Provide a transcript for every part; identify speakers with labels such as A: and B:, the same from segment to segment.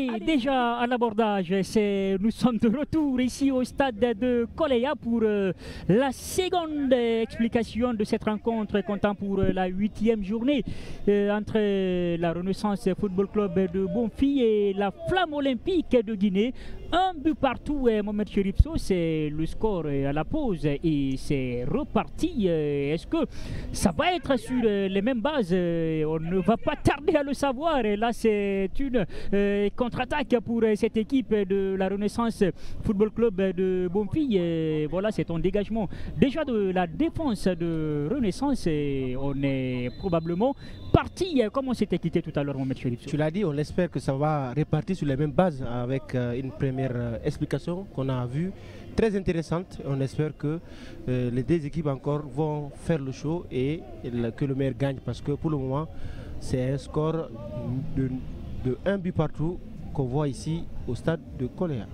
A: Allez, déjà à l'abordage, nous sommes de retour ici au stade de Koleya pour la seconde explication de cette rencontre comptant pour la 8e journée entre la Renaissance Football Club de Bonfi et la Flamme Olympique de Guinée. Un but partout, Mohamed Cherifso, c'est le score à la pause et c'est reparti. Est-ce que ça va être sur les mêmes bases? On ne va pas tarder à le savoir. Et là, c'est une contre-attaque pour cette équipe de la Renaissance Football Club de Bonfi. Et voilà, c'est un dégagement déjà de la défense de Renaissance. Et on est probablement parti comme on s'était quitté tout à l'heure, Mohamed Cherifso.
B: Tu l'as dit, on espère que ça va repartir sur les mêmes bases avec une première explication qu'on a vue très intéressante. On espère que les deux équipes encore vont faire le show et que le meilleur gagne, parce que pour le moment c'est un score de 1 but partout qu'on voit ici au stade de Koleya.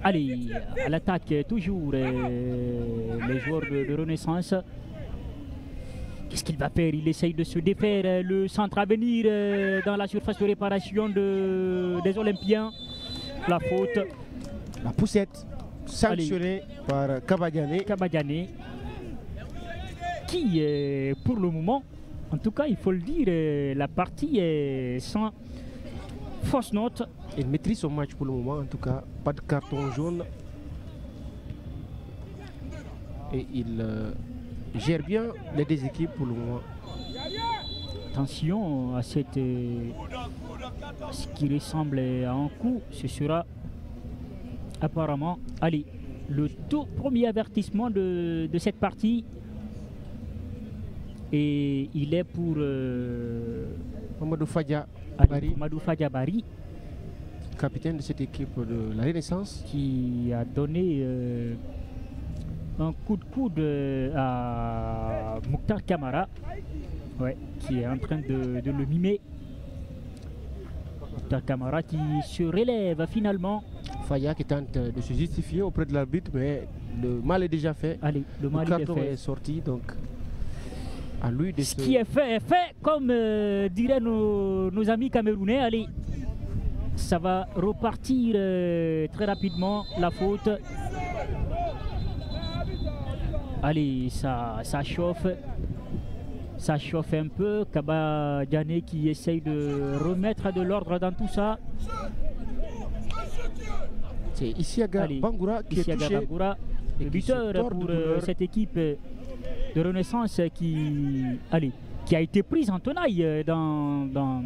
A: Allez, à l'attaque toujours les joueurs de Renaissance. Qu'est-ce qu'il va faire? Il essaye de se défaire. Le centre à venir dans la surface de réparation des Olympiens. La faute.
B: La poussette sanctionnée par Kabadiané.
A: Qui, pour le moment, en tout cas, il faut le dire, la partie est sans fausse note.
B: Il maîtrise son match pour le moment, en tout cas. Pas de carton jaune. Et il gère bien les deux équipes pour le moment.
A: Attention à cette ce qui ressemble à un coup. Ce sera apparemment, allez, le tout premier avertissement de cette partie. Et il est pour
B: Mamadou
A: Fadia Bari,
B: capitaine de cette équipe de la Renaissance,
A: qui a donné un coup de coude à Mokhtar Kamara, qui est en train de le mimer. Mokhtar Kamara qui se relève finalement.
B: Faya qui tente de se justifier auprès de l'arbitre, mais le mal est déjà fait.
A: Allez, le
B: carton est sorti, donc à lui de
A: ce qui est fait, comme diraient nos amis camerounais. Allez, ça va repartir très rapidement, la faute. Allez, ça chauffe. Ça chauffe un peu. Kabadiané qui essaye de remettre de l'ordre dans tout ça.
B: C'est Isiaga Bangoura qui est touché.
A: Bangoura, le buteur pour cette équipe de Renaissance qui a été prise en tenaille dans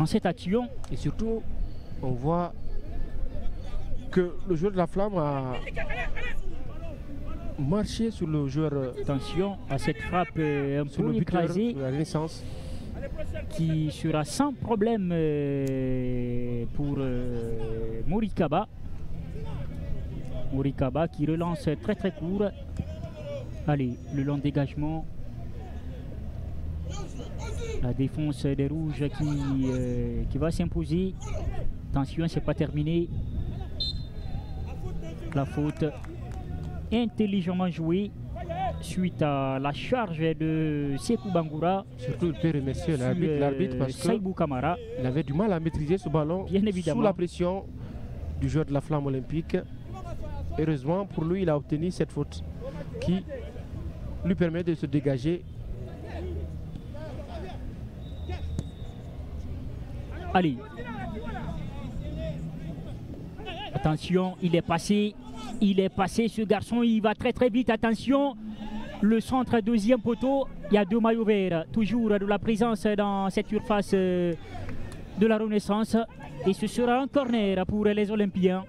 A: cette action.
B: Et surtout, on voit que le joueur de la Flamme a marché sur le joueur.
A: Attention à cette frappe un peu écrasée
B: de la Renaissance,
A: qui sera sans problème pour Morikaba. Morikaba qui relance très très court. Allez, le long dégagement. La défense des Rouges qui va s'imposer. Attention, c'est pas terminé. La faute intelligemment jouée suite à la charge de Sekou Bangoura.
B: Surtout, il peut remercier l'arbitre parce qu'il avait du mal à maîtriser ce ballon sous la pression du joueur de la Flamme Olympique. Heureusement pour lui, il a obtenu cette faute qui lui permet de se dégager.
A: Allez. Attention, il est passé ce garçon, il va très très vite. Attention, le centre deuxième poteau, il y a deux maillots verts. Toujours de la présence dans cette surface de la Renaissance. Et ce sera un corner pour les Olympiens.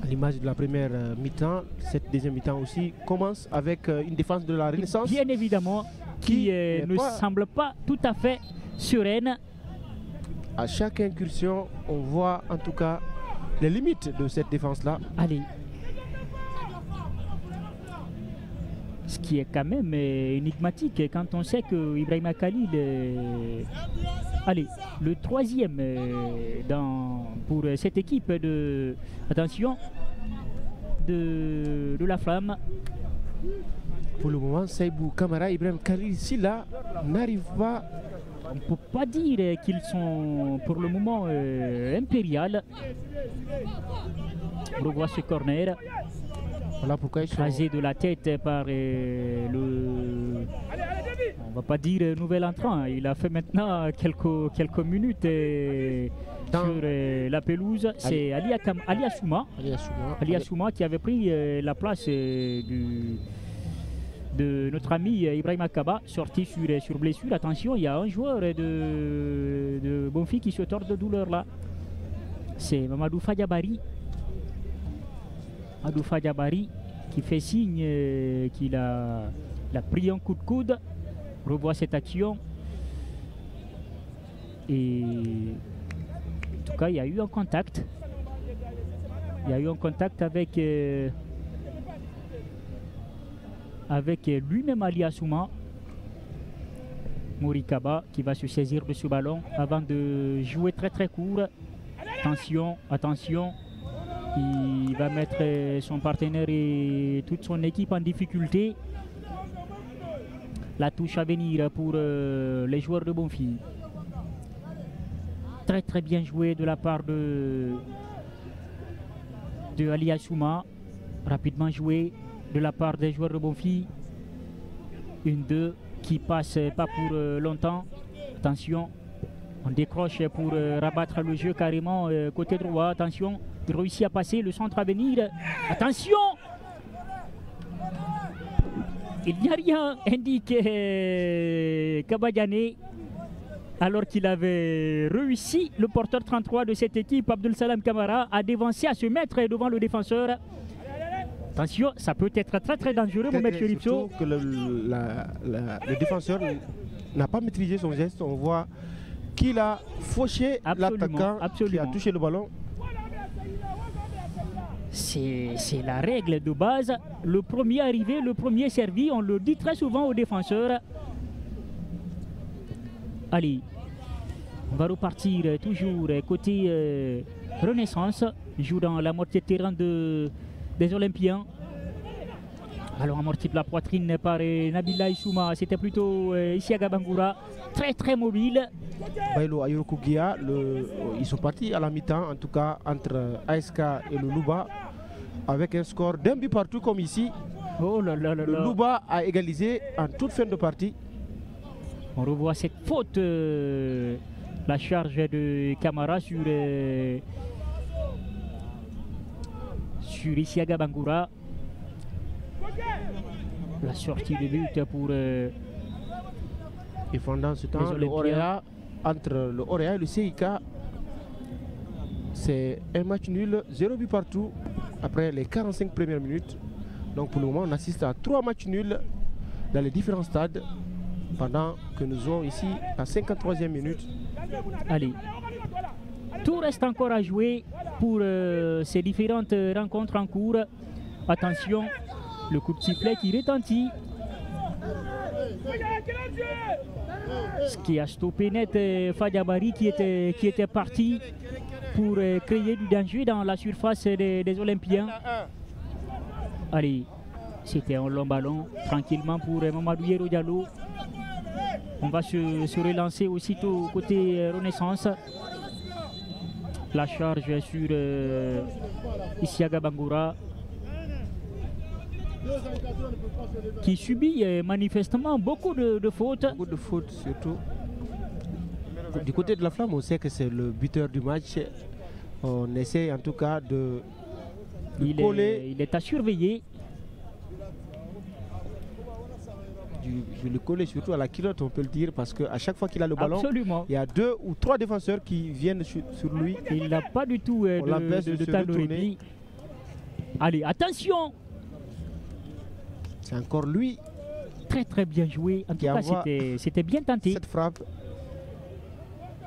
B: À l'image de la première mi-temps, cette deuxième mi-temps aussi commence avec une défense de la Renaissance.
A: Bien évidemment, qui ne semble pas tout à fait sereine.
B: À chaque incursion, on voit en tout cas les limites de cette défense-là.
A: Allez. Ce qui est quand même énigmatique quand on sait que Ibrahima Khalil allez, le troisième pour cette équipe de attention de la Flamme.
B: Pour le moment, Seibou Kamara, Ibrahima Khalil Silla n'arrive pas
A: on ne peut pas dire qu'ils sont pour le moment impériales. On revoit ce corner.
B: Voilà pourquoi ils sont...
A: Rasé de la tête par on va pas dire nouvel entrant. Il a fait maintenant quelques minutes sur la pelouse. C'est Ali Assouma. Ali Assouma qui avait pris la place de notre ami Ibrahim Akaba, sorti sur blessure. Attention, il y a un joueur de Bonfi qui se tord de douleur là. C'est Mamadou Fadiabari. Mamadou Fadiabari qui fait signe qu'il a pris un coup de coude. Revoit cette action. Et en tout cas, il y a eu un contact. Il y a eu un contact avec lui-même Ali Assouma. Morikaba qui va se saisir de ce ballon avant de jouer très très court. Attention, attention. Il va mettre son partenaire et toute son équipe en difficulté. La touche à venir pour les joueurs de Bonfi. Très très bien joué de la part de Ali Assouma. Rapidement joué de la part des joueurs de Bonfi. 1-2 qui passe pas pour longtemps. Attention, on décroche pour rabattre le jeu carrément côté droit. Attention, il réussit à passer le centre à venir. Attention! Il n'y a rien, indique Kabadiane, alors qu'il avait réussi, le porteur 33 de cette équipe, Abdul Salam Kamara, à dévancer, à se mettre devant le défenseur. Attention, ça peut être très très dangereux, Mohamed Cherifso.
B: Que le défenseur n'a pas maîtrisé son geste. On voit qu'il a fauché l'attaquant qui a touché le ballon.
A: C'est la règle de base. Le premier arrivé, le premier servi. On le dit très souvent aux défenseurs. Allez, on va repartir toujours côté Renaissance. Il joue dans la moitié de terrain des Olympiens. Alors amorti de la poitrine par Nabila Issouma. C'était plutôt Isiaga Bangoura. Très très mobile.
B: Bailo Ayurukugia, ils sont partis à la mi-temps, en tout cas entre ASK et le Louba, avec un score d'un but partout comme ici.
A: Oh là là là là.
B: Le Louba a égalisé en toute fin de partie.
A: On revoit cette faute, la charge de Camara sur Isiaga Bangoura. La sortie de but pour
B: et pendant ce temps, entre le Orea et le CIK, c'est un match nul, 0 but partout après les 45 premières minutes. Donc pour le moment, on assiste à 3 matchs nuls dans les différents stades pendant que nous sommes ici à 53e minute.
A: Allez, tout reste encore à jouer pour ces différentes rencontres en cours. Attention, le coup de sifflet qui retentit. Ce qui a stoppé net Fadiabari qui était parti pour créer du danger dans la surface des Olympiens. Allez, c'était un long ballon tranquillement pour Mamadou Yero Diallo. On va se relancer aussitôt côté Renaissance. La charge sur Isiaga Bangoura, qui subit manifestement beaucoup de fautes.
B: Beaucoup de fautes surtout. Du côté de la Flamme, on sait que c'est le buteur du match. On essaie en tout cas de coller.
A: Il est à surveiller.
B: De le coller surtout à la culotte, on peut le dire, parce qu'à chaque fois qu'il a le ballon,
A: absolument,
B: il y a 2 ou 3 défenseurs qui viennent sur lui.
A: Il n'a pas du tout de temps de répit. Allez, attention!
B: C'est encore lui.
A: Très très bien joué. En tout cas, c'était bien tenté.
B: Cette frappe.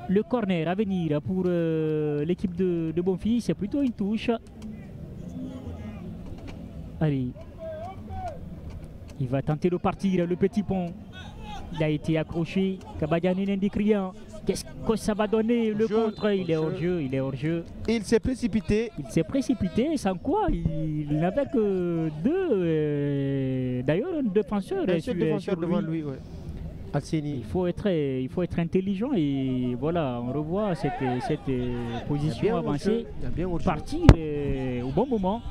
A: Le corner à venir pour l'équipe de Bonfi, c'est plutôt une touche. Allez. Il va tenter de partir, le petit pont. Il a été accroché. Kabadiane n'indique rien. Qu'est-ce que ça va donner le contre? Il est hors jeu, il est hors jeu.
B: Il s'est précipité.
A: Il s'est précipité, sans quoi il n'avait que 2. D'ailleurs, un défenseur,
B: sur devant lui. Ouais. Alseni.
A: Il faut être intelligent et voilà, on revoit cette position avancée, partir au bon moment.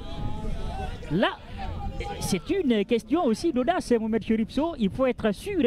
A: Là, c'est une question aussi d'audace, Mohamed Cherif Sow. Il faut être sûr